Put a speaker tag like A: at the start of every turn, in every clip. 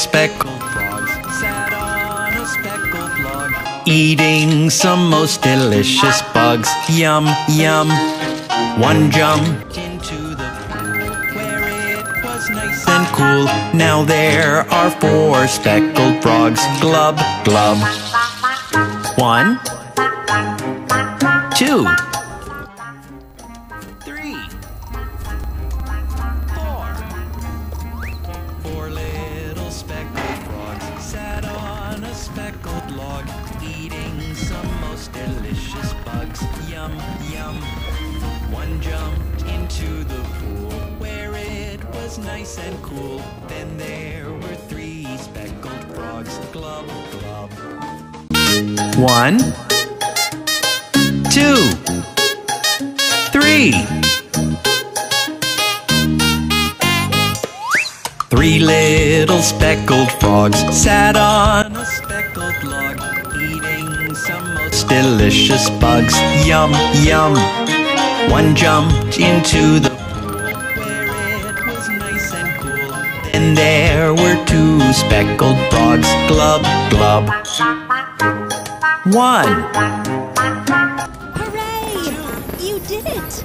A: speckled frogs sat on a speckled log, eating some most delicious bugs. Yum, yum. One jumped into the pool where it was nice and cool. Now there are 4 speckled frogs. Glub, glub. 1, 2, 3, 4. 4 little speckled frogs sat on a speckled log, eating some most delicious bugs. Yum, yum. One jumped into the pool where it was nice and cool. Then there were 3 speckled frogs. Glub, glub. 1, 2, 3. 3 little speckled frogs sat on a speckled log, eating some most delicious bugs. Yum, yum. One jumped into the pool where it was nice and cool. Then there were 2 speckled frogs. Glub, glub. 1.
B: Hooray! You did it!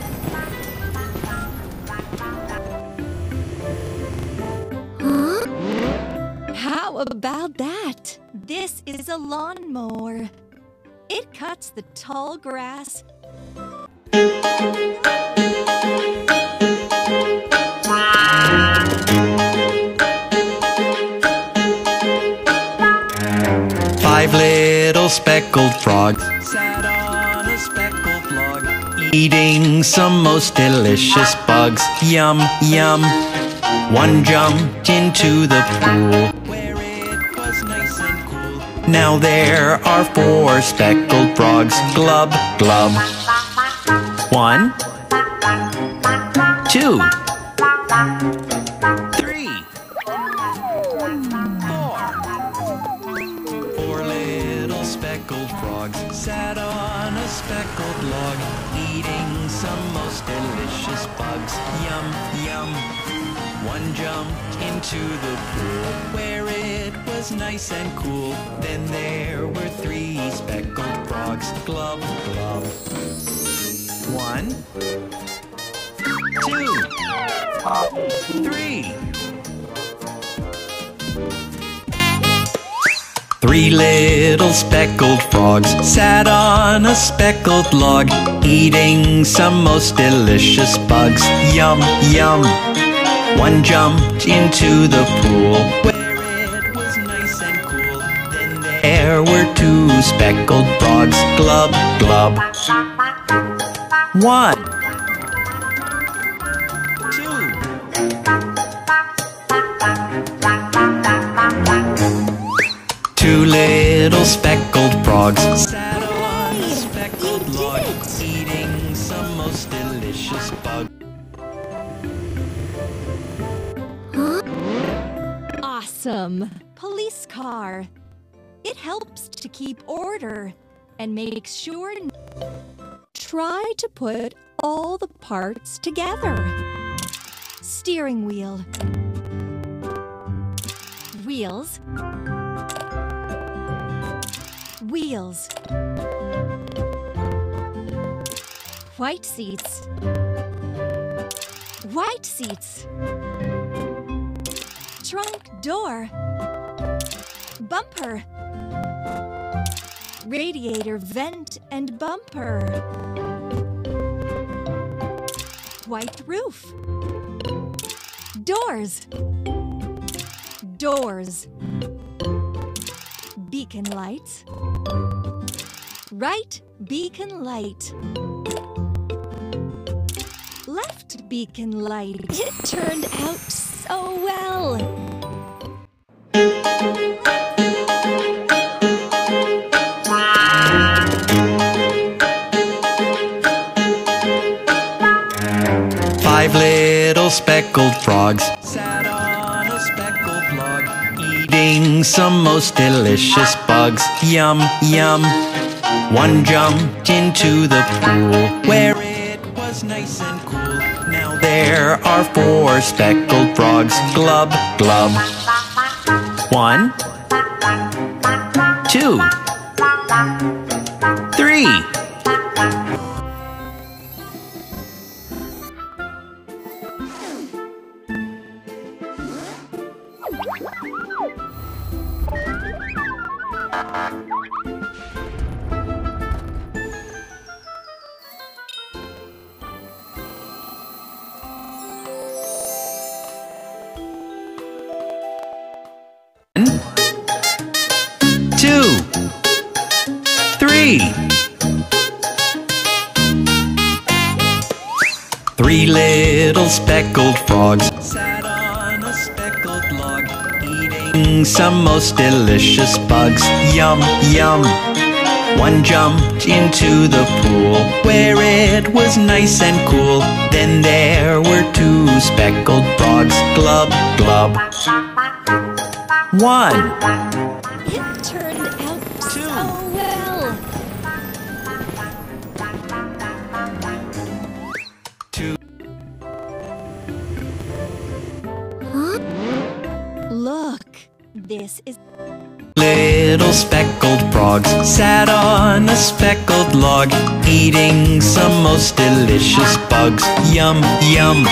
B: Huh? How about that? This is a lawnmower. It cuts the tall grass.
A: 5 little speckled frogs sat on a speckled log, eating some most delicious bugs. Yum, yum. One jumped into the pool where it was nice and cool. Now there are 4 speckled frogs. Glub, glub. 1, 2, 3, 4. 4 little speckled frogs sat on a speckled log, eating some most delicious bugs. Yum, yum. One jumped into the pool where it was nice and cool. Then there were 3 speckled frogs. Glub, glub. 1, 2, 3. 3 little speckled frogs sat on a speckled log, eating some most delicious bugs. Yum, yum. One jumped into the pool where it was nice and cool. Then there were 2 speckled frogs. Glub, glub. 1, 2. 2 little speckled frogs sat on a speckled log, eating some most delicious bug.
B: Awesome! Police car. It helps to keep order and makes sure to try to put all the parts together. Steering wheel. Wheels. Wheels. White seats. White seats. Trunk door. Bumper. Radiator vent and bumper. White roof. Doors. Doors. Beacon lights. Right beacon light. Left beacon light. It turned out so well.
A: 5 little speckled frogs sat on a speckled log, eating some most delicious bugs. Yum, yum. One jumped into the pool where it was nice and cool. Now there are 4 speckled frogs. Glub, glub. 1, 2, 3. Two, three. 3 little speckled frogs sat on a speckled log, eating some most delicious bugs. Yum, yum. One jumped into the pool where it was nice and cool. Then there were 2 speckled frogs. Glub, glub. 1.
B: It turned out so well.
A: 2.
B: Huh? Look, this is...
A: Little speckled frogs sat on a speckled log, eating some most delicious bugs. Yum, yum.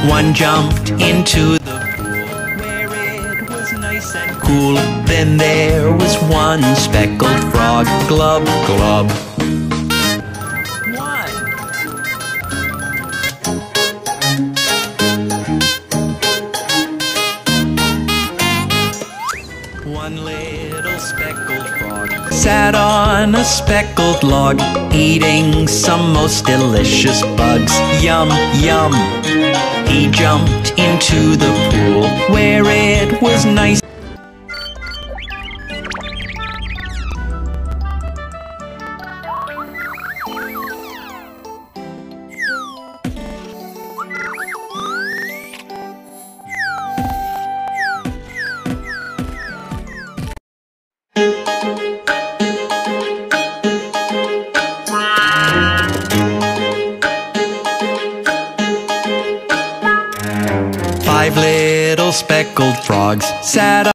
A: One jumped into the pool where it was nice and cool. Then there was 1 speckled frog. Glub, glub. 1 little speckled frog sat on a speckled log, eating some most delicious bugs. Yum, yum. He jumped into the pool where it was nice. Five little speckled frogs sat